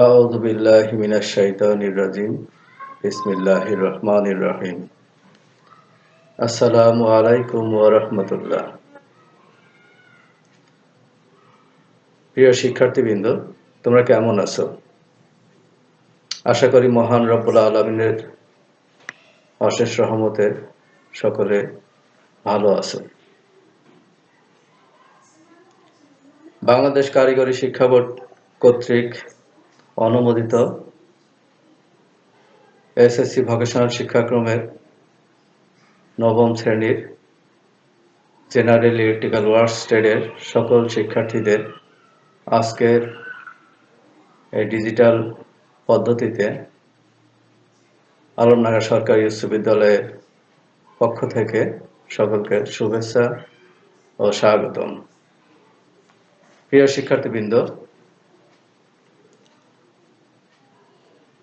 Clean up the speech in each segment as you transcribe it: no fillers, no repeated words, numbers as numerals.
আউযু বিল্লাহি মিনাশ শাইতানির রাজিম। বিসমিল্লাহির রহমানির রহিম। আসসালামু আলাইকুম ওয়া রাহমাতুল্লাহ। প্রিয় শিক্ষার্থীবৃন্দ, তোমরা কেমন আছো? আশা করি মহান রব্বুল আলামিনের অশেষ রহমতে সকলে ভালো আছো। বাংলাদেশ কারিগরি শিক্ষা বোর্ড কর্তৃক অনুমোদিত এসএসসি ভোকেশনাল শিক্ষাক্রমের নবম শ্রেণীর জেনারেল ইলেকট্রিক্যাল ওয়ার্কস ট্রেডের সকল শিক্ষার্থীদের আজকের এই ডিজিটাল পদ্ধতিতে আলমডাঙ্গা সরকারি উচ্চ বিদ্যালয়ের পক্ষ থেকে সকলকে শুভেচ্ছা ও স্বাগতম। প্রিয় শিক্ষার্থীবৃন্দ,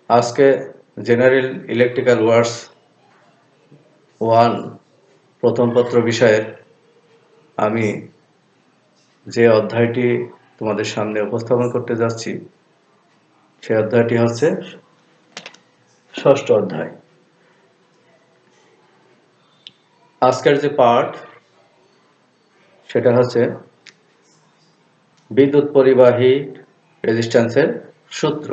আজকে জেনারেল ইলেকট্রিক্যাল ওয়ার্কস 1 প্রথম পত্র বিষয়ের আমি যে অধ্যায়টি তোমাদের সামনে উপস্থাপন করতে যাচ্ছি সেই অধ্যায়টি হচ্ছে ষষ্ঠ অধ্যায়। আজকের যে পাঠ সেটা হচ্ছে বিদ্যুৎ পরিবাহী রেজিস্ট্যান্সের সূত্র।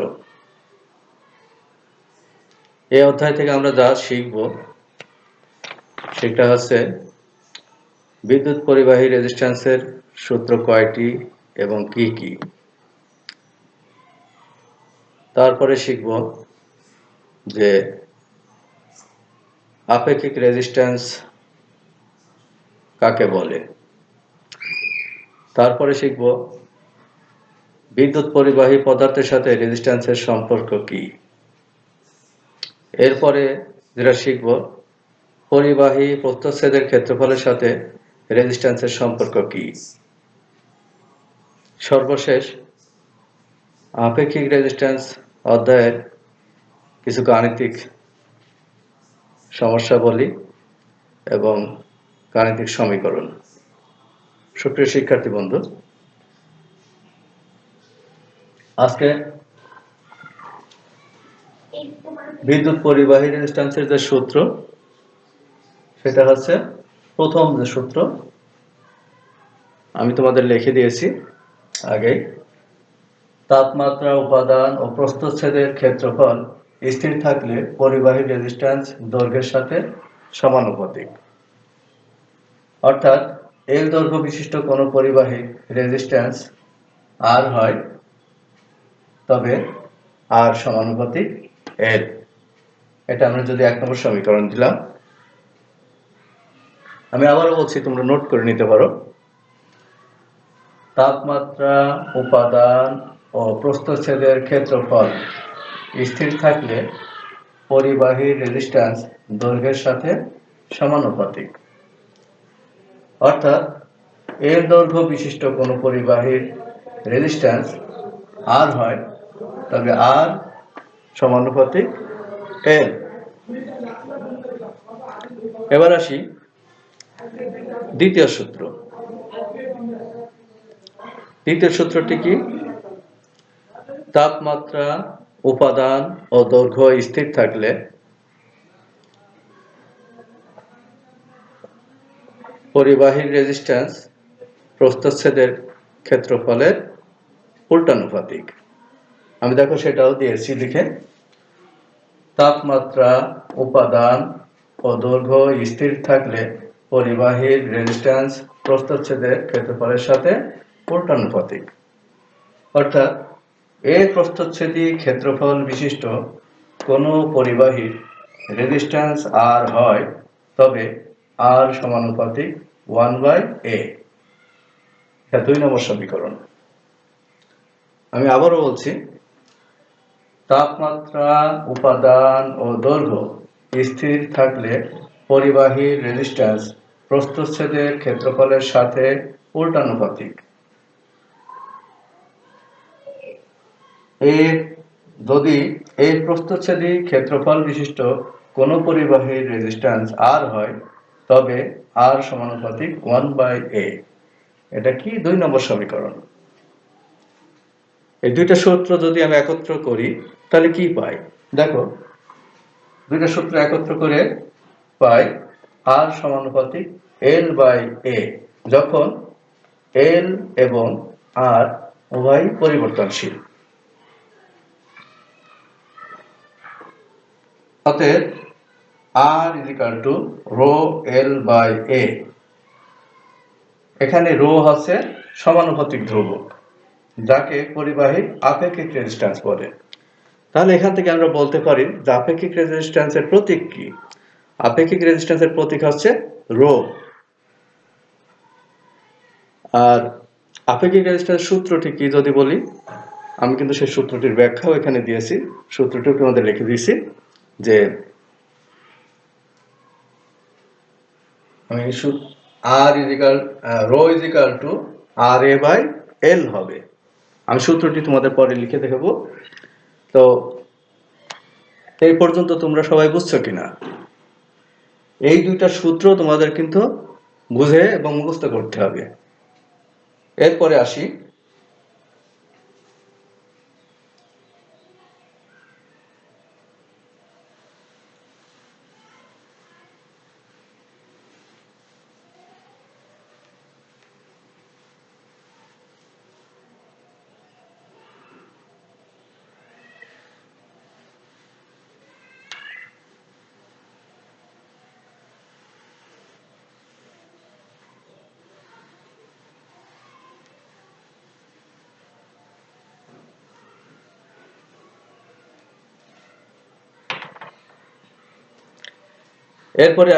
এই অধ্যায় থেকে আমরা যা শিখব সেটা হচ্ছে বিদ্যুৎ পরিবাহী রেজিস্ট্যান্সের সূত্র কয়টি এবং কি কি। তারপরে শিখব যে আপেক্ষিক রেজিস্ট্যান্স কাকে বলে। তারপরে শিখব বিদ্যুৎ পরিবাহী পদার্থের সাথে রেজিস্ট্যান্সের সম্পর্ক কি। এরপরে যেটা শিখব পরিবাহী প্রস্থচ্ছেদের ক্ষেত্রফলের সাথে রেজিস্ট্যান্সের সম্পর্ক কি। সর্বশেষ আপেক্ষিক রেজিস্ট্যান্স অধ্যায়ের কিছু গাণিতিক সমস্যাবলী এবং গাণিতিক সমীকরণ। সুপ্রিয় শিক্ষার্থী বন্ধু, আজকে বিদ্যুৎ পরিবাহী রেজিস্ট্যান্সের যে সূত্র সেটা হচ্ছে প্রথম যে সূত্র আমি তোমাদের লিখে দিয়েছি আগেই। তাপমাত্রা, উপাদান ও প্রস্থচ্ছেদের ক্ষেত্রফল স্থির থাকলে পরিবাহী রেজিস্ট্যান্স দৈর্ঘ্যের সাথে সমানুপাতিক। অর্থাৎ এল দৈর্ঘ্য বিশিষ্ট কোনো পরিবাহী রেজিস্ট্যান্স আর হয় তবে আর সমানুপাতিক এল। এটা আমরা যদি 1 নম্বর সমীকরণ দিলাম। আমি আবারও বলছি, তোমরা নোট করে নিতে পারো। তাপমাত্রা, উপাদান ও প্রস্থচ্ছেদের ক্ষেত্রফল স্থির থাকলে পরিবাহীর রেজিস্ট্যান্স দৈর্ঘ্যের সাথে সমানুপাতিক। অর্থাৎ এর দৈর্ঘ্য বিশিষ্ট কোনো পরিবাহীর রেজিস্ট্যান্স আর হয় তবে আর সমানুপাতিক এল। এবার আসি দ্বিতীয় সূত্র। দ্বিতীয় সূত্রটি কি? তাপমাত্রা, উপাদান ও দৈর্ঘ্য স্থির থাকলে পরিবাহীর রেজিস্ট্যান্স প্রস্থচ্ছেদের ক্ষেত্রফলের উল্টানুপাতিক। আমি দেখো সেটাও দিয়েছি লিখে। তাপমাত্রা, উপাদান ও দৈর্ঘ্য স্থির থাকলে পরিবাহীর রেজিস্ট্যান্স প্রস্থচ্ছেদের ক্ষেত্রফলের সাথে উল্টানুপাতিক। অর্থাৎ এর প্রস্থচ্ছেদী ক্ষেত্রফল বিশিষ্ট কোনো পরিবাহীর রেজিস্ট্যান্স আর হয় তবে আর সমানুপাতিক 1/a। এটা 2 নম্বর সমীকরণ। আমি আবারও বলছি, তাপমাত্রা, উপাদান ও দৈর্ঘ্য স্থির থাকলে পরিবাহীর রেজিস্ট্যান্স প্রস্থচ্ছেদের ক্ষেত্রফলের সাথে উল্টানুপাতিক। যদি এই প্রস্থচ্ছেদী ক্ষেত্রফল বিশিষ্ট কোনো পরিবাহীর রেজিস্ট্যান্স আর হয় তবে আর সমানুপাতিক 1/a। এটা কি? 2 নম্বর সমীকরণ। এই দুইটা সূত্র যদি আমি একত্র করি তাহলে কি পাই? দেখো, দুইটা সূত্র একত্র করে পাই আর সমানুপাতিক এল বাই এ, যখন এল এবং আর উভয় পরিবর্তনশীল। অতএব R equal to rho L by A. এখানে রো হচ্ছে সমানুপাতিক ধ্রুবক, যাকে পরিবাহীর আপেক্ষিক রেজিস্ট্যান্স বলে। তাহলে এখান থেকে আমরা বলতে পারি যে আপেক্ষিক রেজিস্ট্যান্সের প্রতীক কি? আপেক্ষিক রেজিস্ট্যান্সের প্রতীক হচ্ছে রো। আর আপেক্ষিক রেজিস্ট্যান্স সূত্রটি কি যদি বলি, আমি কিন্তু সেই সূত্রটির ব্যাখ্যাও এখানে দিয়েছি, সূত্রটিও তোমাদের লিখে দিয়েছি, যে আমি R equal rho equal to R A by L হবে। আমি সূত্রটি তোমাদের পরে লিখে দেখাবো। তো এই পর্যন্ত তোমরা সবাই বুঝছো কিনা? এই দুইটা সূত্র তোমাদের কিন্তু বুঝে এবং মুখস্থ করতে হবে। এরপরে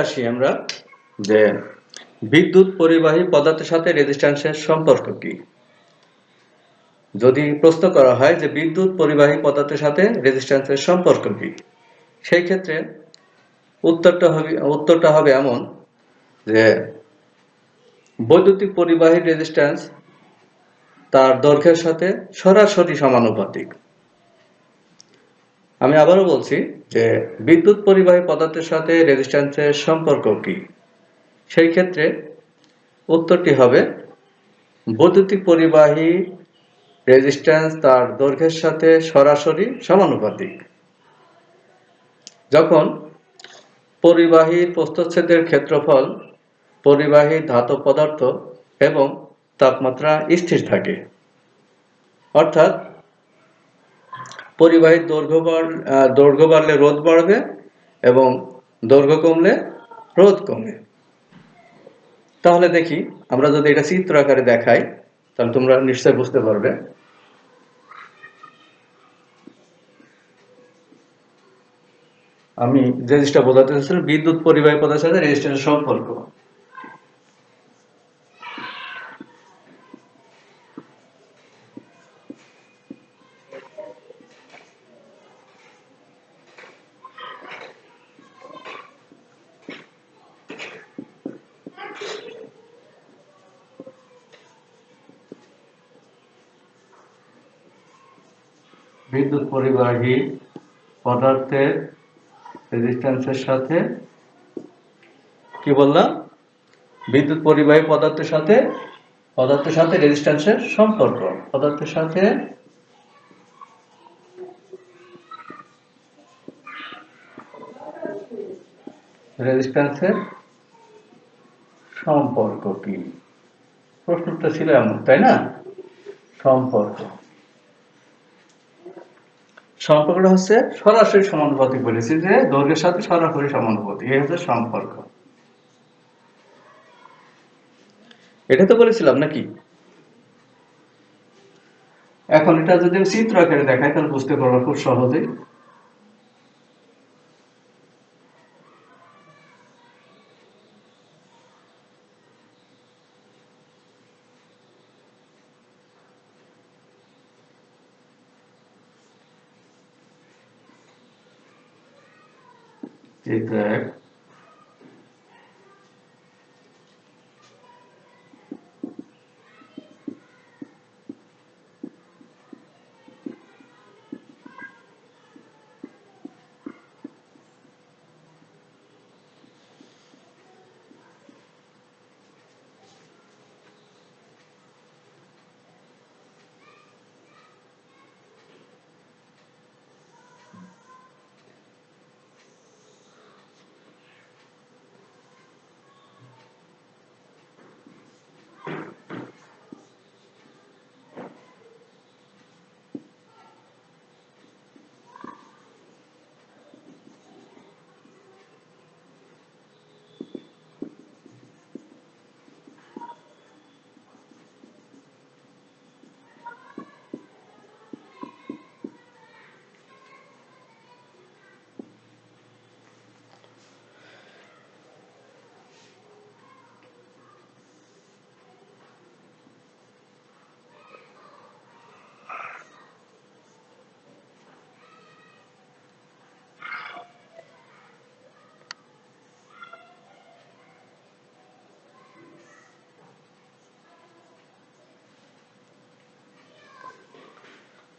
আসি আমরা যে বিদ্যুৎ পরিবাহী পদার্থের সাথে রেজিস্ট্যান্সের সম্পর্ক কি। যদি প্রশ্ন করা হয় যে বিদ্যুৎ পরিবাহী পদার্থের সাথে রেজিস্ট্যান্সের সম্পর্ক কি, সেই ক্ষেত্রে উত্তরটা হবে এমন যে বৈদ্যুতিক পরিবাহীর রেজিস্ট্যান্স তার দৈর্ঘ্যের সাথে সরাসরি সমানুপাতিক। আমি আবারও বলছি যে বিদ্যুৎ পরিবাহী পদার্থের সাথে রেজিস্ট্যান্সের সম্পর্ক কি, সেই ক্ষেত্রে উত্তরটি হবে বৈদ্যুতিক পরিবাহী রেজিস্ট্যান্স তার দৈর্ঘ্যের সাথে সরাসরি সমানুপাতিক। যখন পরিবাহীর প্রস্থচ্ছেদের ক্ষেত্রফল পরিবাহী ধাতব পদার্থ এবং তাপমাত্রা স্থির থাকে, অর্থাৎ পরিবাহীর দৈর্ঘ্য বাড়লে রোধ বাড়বে এবং দৈর্ঘ্য কমলে রোধ কমে। তাহলে দেখি, আমরা যদি এটা চিত্র আকারে দেখাই তাহলে তোমরা নিশ্চয় বুঝতে পারবে। আমি যে জিনিসটা বোঝাতে চাচ্ছিলাম, বিদ্যুৎ পরিবাহী পদার্থের সাথে রেজিস্ট্যান্সের সম্পর্ক। বিদ্যুৎ পরিবাহী পদার্থের রেজিস্ট্যান্সের সাথে কি বললাম? বিদ্যুৎ পরিবাহী পদার্থের সাথে রেজিস্ট্যান্সের সম্পর্ক। পদার্থের সাথে রেজিস্ট্যান্সের সম্পর্ক কি? প্রশ্নটা ছিল এমন, তাই না? সম্পর্কটা হচ্ছে সরাসরি সমানুপাতিক, বলেছি যে দৈর্ঘ্যের সাথে সরাসরি সমানুপাতিক, এই হচ্ছে সম্পর্ক। এটা তো বলেছিলাম নাকি? এখন এটা যদি চিত্র আকারে দেখাই তাহলে বুঝতে পারবো খুব সহজেই। চিত্র এক,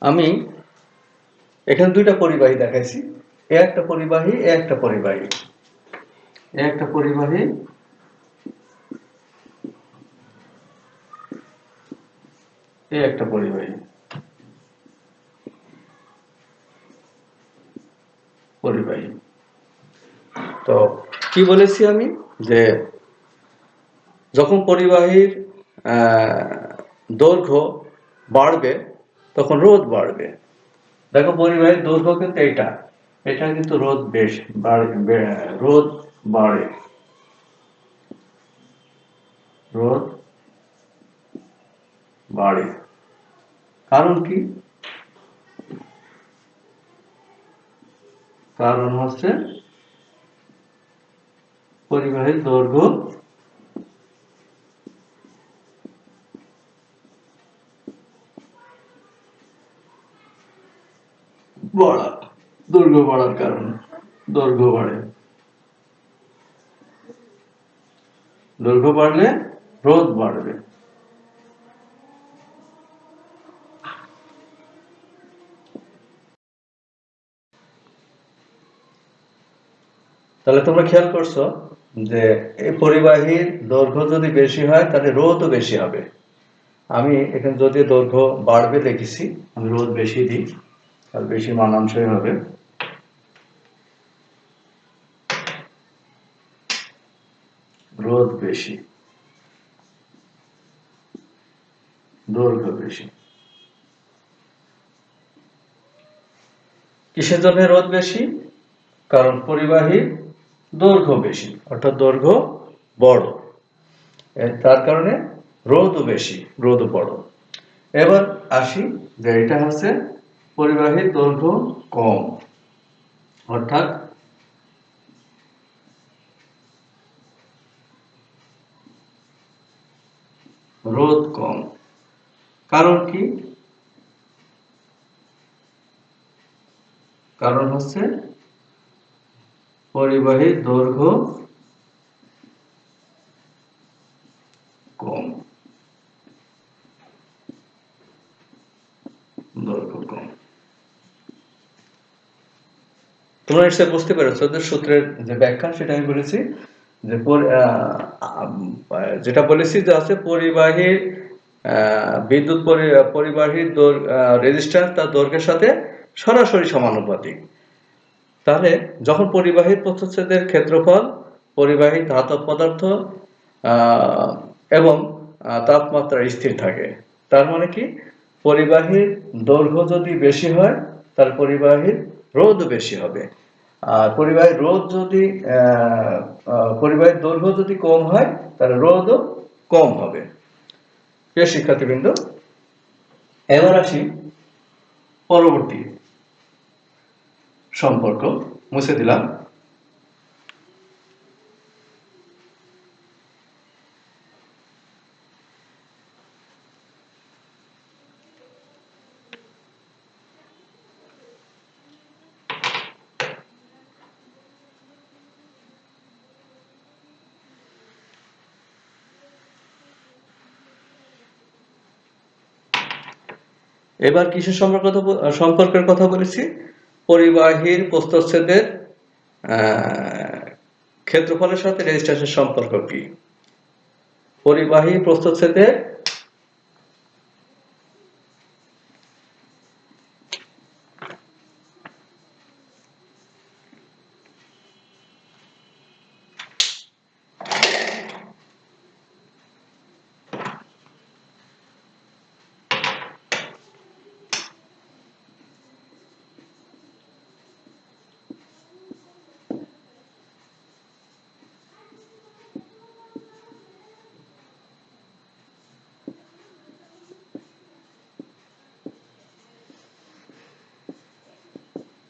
আমি এখানে দুইটা পরিবাহী দেখাইছি, এ একটা পরিবাহী, এ একটা পরিবাহী, এ একটা পরিবাহী, এ একটা পরিবাহী, পরিবাহী। তো কি বলেছি আমি, যে যখন পরিবাহীর দৈর্ঘ্য বাড়বে তখন রোধ বাড়বে। দেখো পরিবাহীর দৈর্ঘ্য কিন্তু এটা, এটা কিন্তু রোধ রোধ বাড়ে, রোধ বাড়ে। কারণ কি? কারণ হচ্ছে পরিবাহীর দৈর্ঘ্য বাড়া, দৈর্ঘ্য বাড়ার কারণে দৈর্ঘ্য বাড়ে, দৈর্ঘ্য বাড়লে রোধ বাড়বে। তাহলে তোমরা খেয়াল করছো যে এই পরিবাহীর দৈর্ঘ্য যদি বেশি হয় তাহলে রোধও বেশি হবে। আমি এখানে যদি দৈর্ঘ্য বাড়বে লিখেছি, আমি রোধ বেশি দিই, আর বেশি মানানসই হবে। রোধ বেশি, দৈর্ঘ্য বেশি। কিসের জন্য রোধ বেশি? কারণ পরিবাহীর দৈর্ঘ্য বেশি, অর্থাৎ দৈর্ঘ্য বড়, তার কারণে রোধও বেশি, রোধও বড়। এবার আসি যে এটা হচ্ছে পরিবাহীর দৈর্ঘ্য কম, অর্থাৎ রোধ কম। কারণ কি? কারণ হচ্ছে পরিবাহীর দৈর্ঘ্য কম, দৈর্ঘ্য কম। তোমরা নিশ্চয়ই বুঝতে পেরেছো যে সূত্রের যে ব্যাখ্যা সেটা আমি বলেছি, যে যেটা বলেছি যে আছে পরিবাহীর বিদ্যুৎ পরিবাহীর রেজিস্ট্যান্স তার দৈর্ঘ্যের সাথে সরাসরি সমানুপাতিক। তাহলে যখন পরিবাহীর প্রস্থচ্ছেদের ক্ষেত্রফল, পরিবাহী ধাতব পদার্থ এবং তাপমাত্রা স্থির থাকে, তার মানে কি পরিবাহীর দৈর্ঘ্য যদি বেশি হয় তাহলে পরিবাহীর রোধ বেশি হবে, আর পরিবাহীর রোধ যদি পরিবাহীর দৈর্ঘ্য যদি কম হয় তাহলে রোধও কম হবে। প্রিয় শিক্ষার্থীবৃন্দ, এবার আসি পরবর্তী সম্পর্ক, মুছে দিলাম। এবার কিসের সম্পর্কের কথা বলেছি? পরিবাহীর প্রস্থচ্ছেদের ক্ষেত্রফলের সাথে রেজিস্ট্যান্সের সম্পর্ক কি? পরিবাহী প্রস্থচ্ছেদের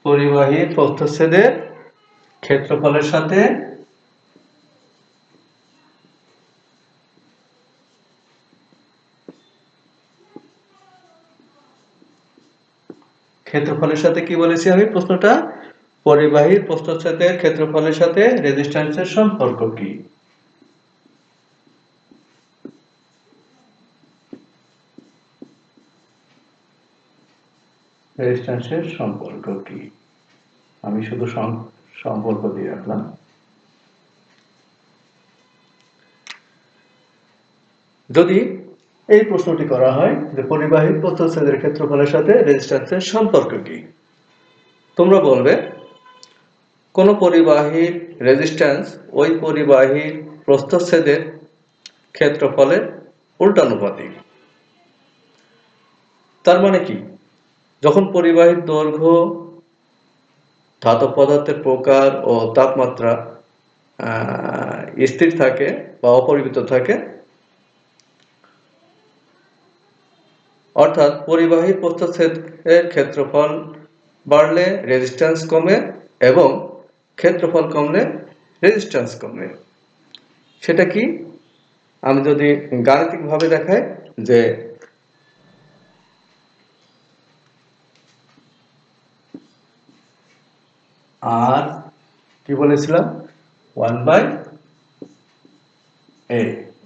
পরিবাহীর প্রস্থচ্ছেদের ক্ষেত্রফলের সাথে কি বলেছি আমি প্রশ্নটা? পরিবাহীর প্রস্থচ্ছেদের ক্ষেত্রফলের সাথে রেজিস্ট্যান্সের সম্পর্ক কি? রেজিস্ট্যান্সের সম্পর্ক কি? আমি শুধু সম্পর্ক দিয়ে রাখলাম। যদি এই প্রশ্নটি করা হয় যে পরিবাহীর প্রস্থচ্ছেদের ক্ষেত্রফলের সাথে রেজিস্ট্যান্সের সম্পর্ক কি, তোমরা বলবে কোন পরিবাহীর রেজিস্ট্যান্স ওই পরিবাহীর প্রস্থচ্ছেদের ক্ষেত্রফলের উল্টানুপাতিক। তার মানে কি, যখন পরিবাহীর দৈর্ঘ্য, ধাতব পদার্থের প্রকার ও তাপমাত্রা স্থির থাকে বা অপরিবর্তিত থাকে, অর্থাৎ পরিবাহীর প্রস্থচ্ছেদের ক্ষেত্রফল বাড়লে রেজিস্ট্যান্স কমে এবং ক্ষেত্রফল কমলে রেজিস্ট্যান্স কমে। সেটা কি? আমি যদি গাণিতিকভাবে দেখাই যে আর কি বলেছিলাম, 1/a,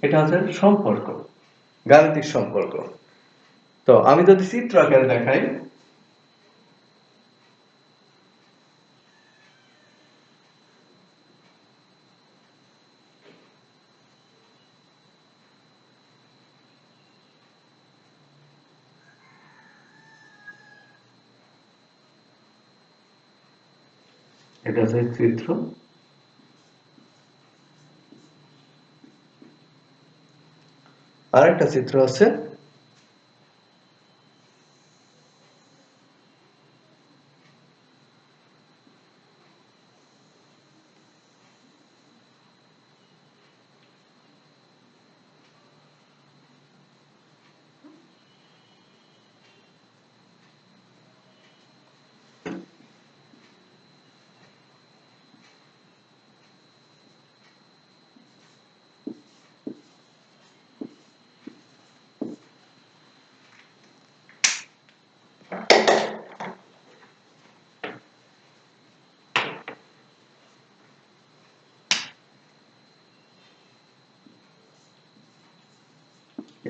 এটা হচ্ছে সম্পর্ক, গাণিতিক সম্পর্ক। তো আমি যদি চিত্র আকারে দেখাই, এটা হচ্ছে চিত্র। আরেকটা চিত্র আছে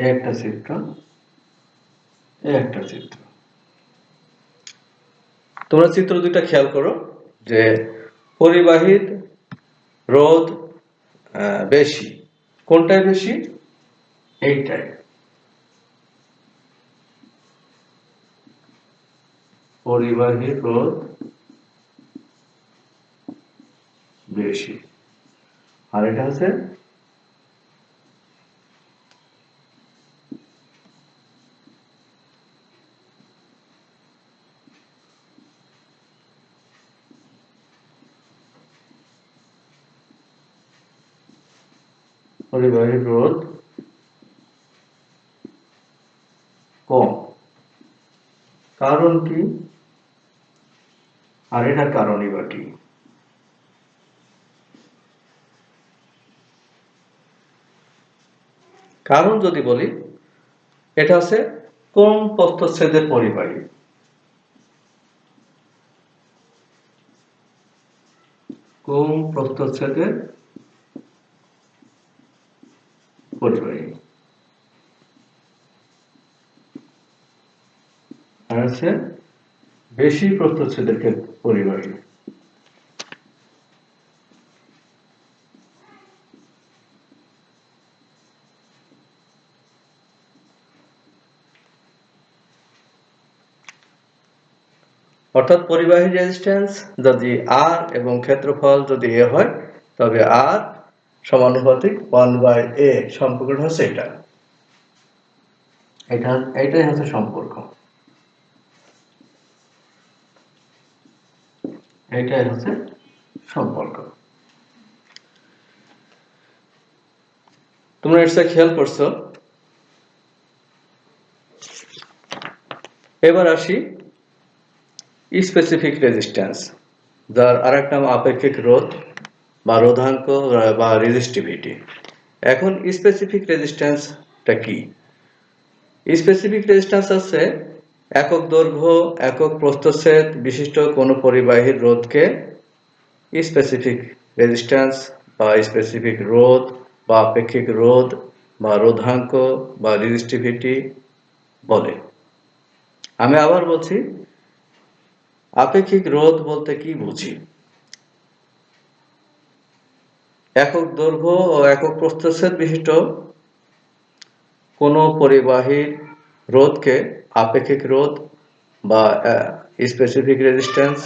একটা চিত্র, একটা চিত্র। তোমরা চিত্র দুইটা খেয়াল করো যে পরিবাহীর রোধ বেশি, কোনটাই বেশি? এইটাই। পরিবাহীর রোধ বেশি, আর এটা হচ্ছে পরিবাহীর রোধ কম। কারণ কি? আর এটার কারণই বা কি? কারণ যদি বলি, এটা হচ্ছে কোন প্রস্থচ্ছেদের পরিবাহী, কোন প্রস্থচ্ছেদের পরিবাহী, আর হচ্ছে বেশি প্রস্থচ্ছেদের পরিবাহী। অর্থাৎ পরিবাহী রেজিস্ট্যান্স যদি আর এবং ক্ষেত্রফল যদি এ হয়, তবে আর সমানুপাতিক 1/a, সম্পর্কটা হচ্ছে এটা। এটাই হচ্ছে সম্পর্ক, এটাই হচ্ছে সম্পর্ক। তোমরা এটা খেয়াল করছো? এবার আসি স্পেসিফিক রেজিস্ট্যান্স, যার আরেক নাম আপেক্ষিক রোধ বা রোধাঙ্ক বা রেজিস্টিভিটি। এখন স্পেসিফিক রেজিস্ট্যান্সটা কি? স্পেসিফিক রেজিস্ট্যান্স আছে একক দৈর্ঘ্য, একক প্রস্থচ্ছেদ বিশিষ্ট কোনো পরিবাহীর রোধকে স্পেসিফিক রেজিস্ট্যান্স বা স্পেসিফিক রোধ বা আপেক্ষিক রোধ বা রোধাঙ্ক বা রেজিস্টিভিটি বলে। আমি আবার বলছি, আপেক্ষিক রোধ বলতে কি বুঝি? একক দৈর্ঘ্য ও একক প্রস্থচ্ছেদ বিশিষ্ট কোনো পরিবাহীর রোধকে আপেক্ষিক রোধ বা স্পেসিফিক রেজিস্ট্যান্স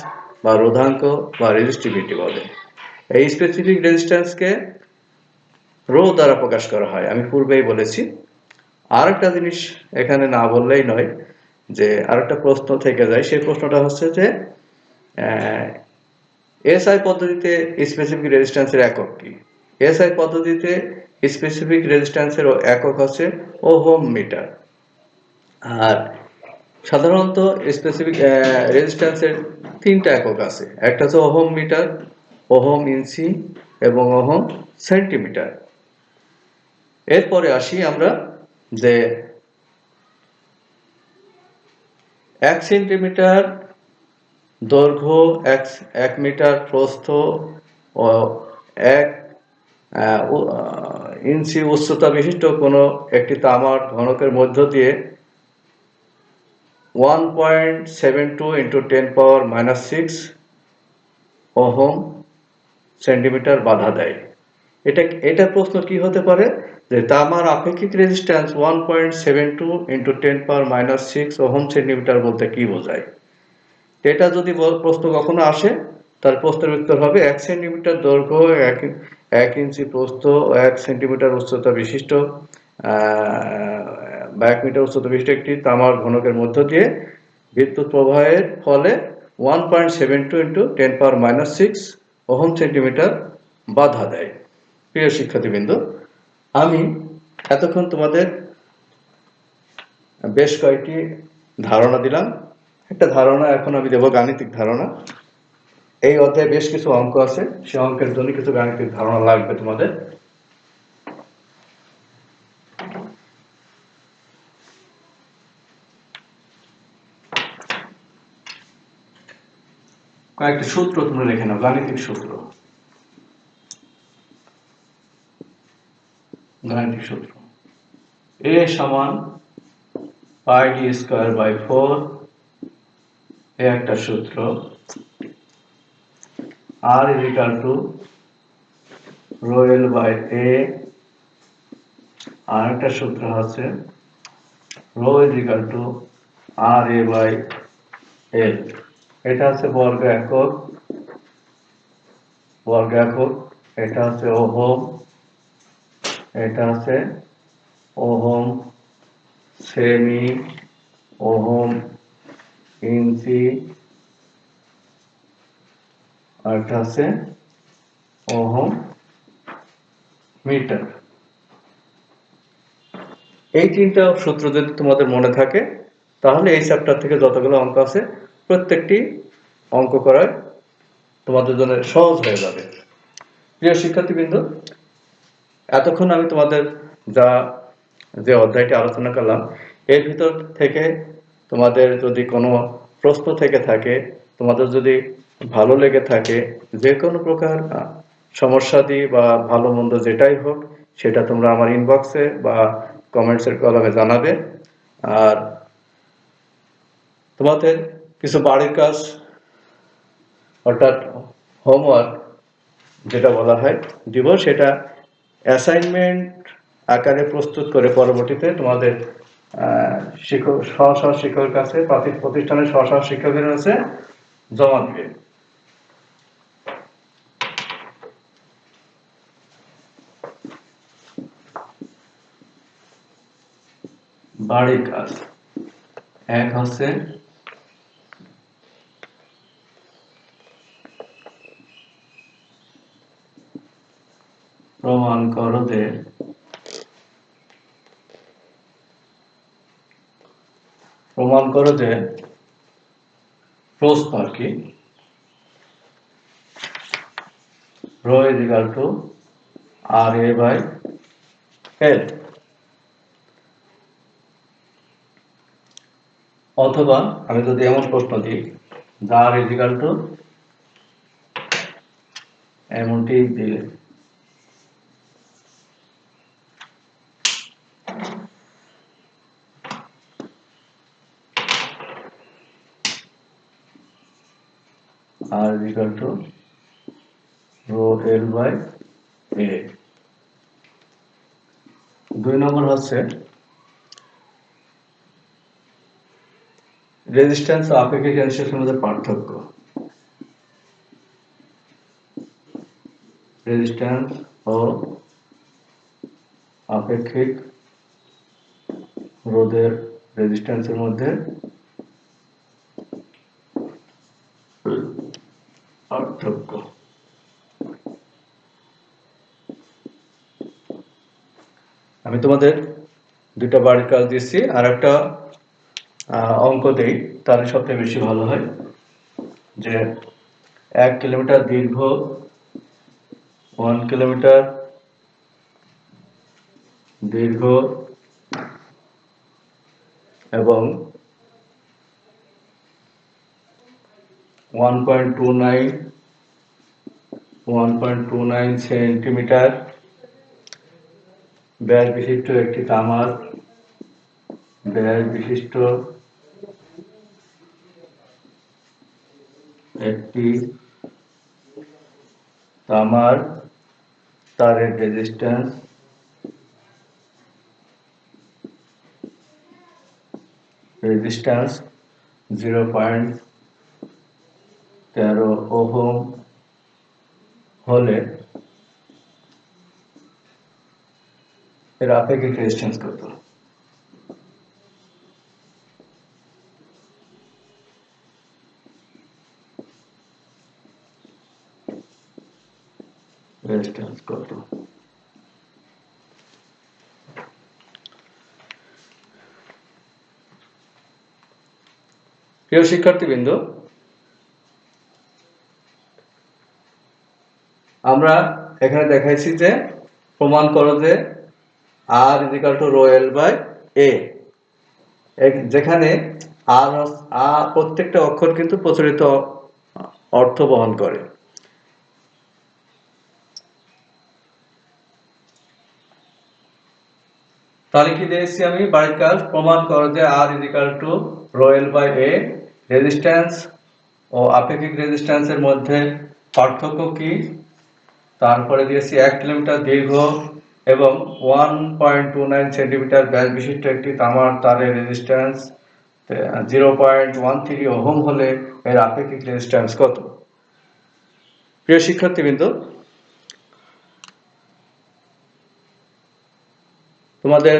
বা রোধাঙ্ক বা রেজিস্টিভিটি বলে। এই স্পেসিফিক রেজিস্ট্যান্সকে রো দ্বারা প্রকাশ করা হয়, আমি পূর্বেই বলেছি। আর একটা জিনিস এখানে না বললেই নয়, যে আরেকটা প্রশ্ন থেকে যায়, সেই প্রশ্নটা হচ্ছে যে এসআই পদ্ধতিতে স্পেসিফিক রেজিস্ট্যান্সের একক কি? এসআই পদ্ধতিতে স্পেসিফিক রেজিস্ট্যান্সের একক হচ্ছে ওহম মিটার। আর সাধারণত স্পেসিফিক রেজিস্ট্যান্সের তিনটা একক আছে, একটা হচ্ছে ওহম মিটার, ওহম ইঞ্চি এবং ওহম সেন্টিমিটার। এরপরে আসি আমরা যে 1 সেন্টিমিটার দৈর্ঘ্য, 1 মিটার প্রস্থ ও 1 ইঞ্চি উচ্চতা বিশিষ্ট কোনো একটি তামার ঘনকের মধ্য দিয়ে 1.72 × 10⁻⁶ ওহম সেন্টিমিটার বাধা দেয়। এটা প্রশ্ন কি হতে পারে, যে তামার আপেক্ষিক রেজিস্ট্যান্স 1.72 × 10⁻⁶ ওহম সেন্টিমিটার বলতে কি বোঝায়? এটা যদি প্রশ্ন কখনো আসে, তার প্রশ্নের উত্তর হবে 1 সেন্টিমিটার দৈর্ঘ্য, 1 ইঞ্চি প্রস্থ ও 1 সেন্টিমিটার উচ্চতা বিশিষ্ট বা 1 মিটার উচ্চতা বিশিষ্ট একটি তামার ঘনকের মধ্য দিয়ে বিদ্যুৎ প্রবাহের ফলে 1.72 × 10⁻⁶ ওহম সেন্টিমিটার বাধা দেয়। প্রিয় শিক্ষার্থীবৃন্দ, আমি এতক্ষণ তোমাদের বেশ কয়েকটি ধারণা দিলাম। একটা ধারণা এখন আমি দেব, গাণিতিক ধারণা। এই অধ্যায়ে বেশ কিছু অঙ্ক আছে, সে অঙ্কের জন্য কিছু গাণিতিক ধারণা লাগবে তোমাদের। কয়েকটি সূত্র তোমরা লিখে নাও, গাণিতিক সূত্র। গাণিতিক সূত্র a সমান πd²/4, এ একটা সূত্র। r ρl/a, আর একটা সূত্র আছে ρ ra/l। এটা হচ্ছে বর্গ একক, এটা হচ্ছে ওহম, এটা আছে ওহম সেমি, ওহম ইঞ্চি, আর এটা আছে ওহম মিটার। এই তিনটা সূত্র যদি তোমাদের মনে থাকে, তাহলে এই চ্যাপ্টার থেকে যতগুলো অঙ্ক আছে প্রত্যেকটি অঙ্ক করা তোমাদের জন্য সহজ হয়ে যাবে। প্রিয় শিক্ষার্থীবৃন্দ, এতক্ষণ আমি তোমাদের যে অধ্যায়টি আলোচনা করলাম, এর ভিতর থেকে তোমাদের যদি কোনো প্রশ্ন থেকে থাকে, তোমাদের যদি ভালো লেগে থাকে, যে কোনো প্রকার সমস্যাদি বা ভালো মন্দ যেটাই হোক, সেটা তোমরা আমার ইনবক্সে বা কমেন্টসের কলামে জানাবে। আর তোমাদের কিছু বাড়ির কাজ, অর্থাৎ হোমওয়ার্ক যেটা বলা হয়, দিব, সেটা অ্যাসাইনমেন্ট আকারে প্রস্তুত করে পরবর্তীতে তোমাদের শিক্ষক, স্ব শিক্ষকের কাছে, প্রতিষ্ঠানের স্ব শিক্ষকের কাছে জমা দিবে। বাড়ির কাজ 1 হচ্ছে প্রমাণ করো যে প্রশ্ন আর কি, ρ ra/l, অথবা আমি যদি এমন প্রশ্ন দিই, r এমনটি দিলে R is equal to rho L by A। 2 নম্বর হচ্ছে রেজিস্ট্যান্স ও আপেক্ষিক রেজিস্ট্যান্সের মধ্যে পার্থক্য। রেজিস্ট্যান্স ও আপেক্ষিক রোধের রেজিস্ট্যান্সের মধ্যে পার্থক্য। আমি তোমাদের দুটো বাড়ির কাজ দিচ্ছি, আর একটা অঙ্ক দেই, তাহলে সবচেয়ে বেশি ভালো হয়। যে 1 কিলোমিটার দীর্ঘ 1 কিলোমিটার দীর্ঘ এবং 1.29 সেন্টিমিটার ব্যাস বিশিষ্ট একটি তামার তারের রেজিস্ট্যান্স 0.13 ওহম হলে এর আপেক্ষিক রেজিস্ট্যান্স কত? রেজিস্ট্যান্স কত? প্রিয় শিক্ষার্থীবৃন্দ, আমরা এখানে দেখাইছি যে প্রমাণ করো যে R is equal to rho L by A, যেখানে R প্রত্যেকটা অক্ষর কিন্তু প্রচলিত অর্থ বহন করে। তাহলে কি দিয়েছি আমি বাড়ির কাজ? প্রমাণ করো যে R is equal to rho L by A, resistance ও আপেক্ষিক রেজিস্ট্যান্সের মধ্যে পার্থক্য কি? তারপরে দিয়েছি 1 কিলোমিটার দীর্ঘ এবং 1.29 সেন্টিমিটার ব্যাস বিশিষ্ট একটি তামার তারের রেজিস্ট্যান্স 0.13 ওহম হলে এর আপেক্ষিক রেজিস্ট্যান্স কত? প্রিয় শিক্ষার্থীবৃন্দ, তোমাদের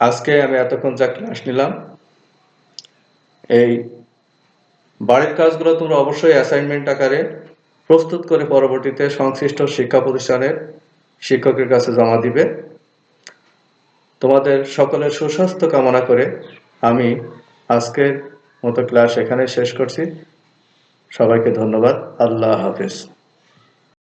আজকে আমি এতক্ষণ যা ক্লাস নিলাম, এই বাড়ির কাজগুলো তোমরা অবশ্যই অ্যাসাইনমেন্ট আকারে প্রস্তুত করে পরবর্তীতে সংশ্লিষ্ট শিক্ষা প্রতিষ্ঠানের শিক্ষকের কাছে জমা দিবে। তোমাদের সকলের সুস্বাস্থ্য কামনা করে আমি আজকের মতো ক্লাস এখানে শেষ করছি। সবাইকে ধন্যবাদ। আল্লাহ হাফেজ।